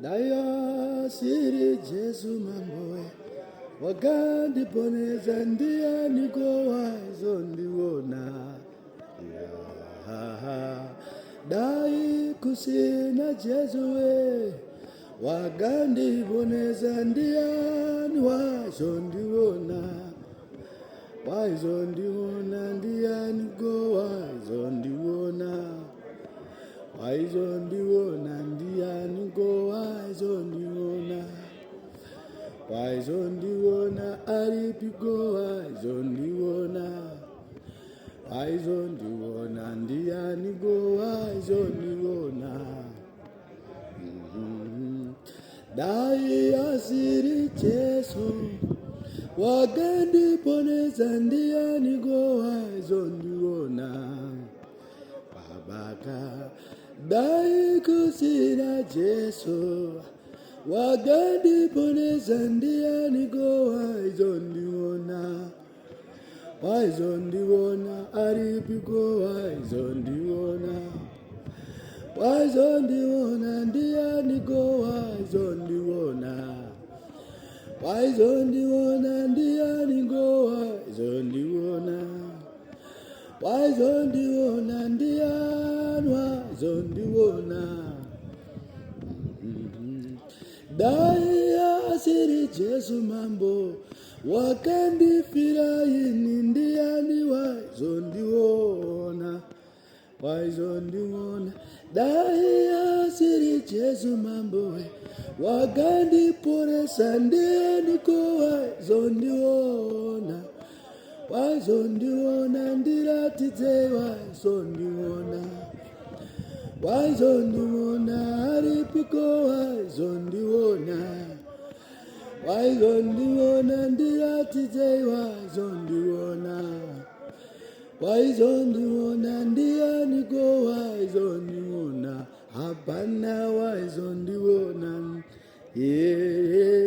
Daya siri Jesu mamboe wakandi poneza ndia niko waizo ndiwona dai kusina Jesu we wakandi poneza ndia ni waizo ndiwona ndia niko waizo ndiwona ndia niko waizo ndiwona alipigo waizo ndiwona ndia niko waizo ndiwona dai asiri Jesu wagandi poneza ndia niko waizo ndiwona babaka dai kusina Jesu wagandi poneza ndia niko waizo ndiwona alipigo waizo ndiwona ndia niko waizo ndiwona ndia niko waizo ndiwona ndia waizo ndiwona dai asiri Jesu mambo wakandi firaini ndia ni waizo ndiwona dai asiri Jesu mambo wakandi poresa ndia niko waizo ndiwona ndiratize waizo ndiwona aripiko waizo ndiwona ndiratize waizo ndiwona ndia niko waizo ndiwona hapana waizo ndiwona yeah.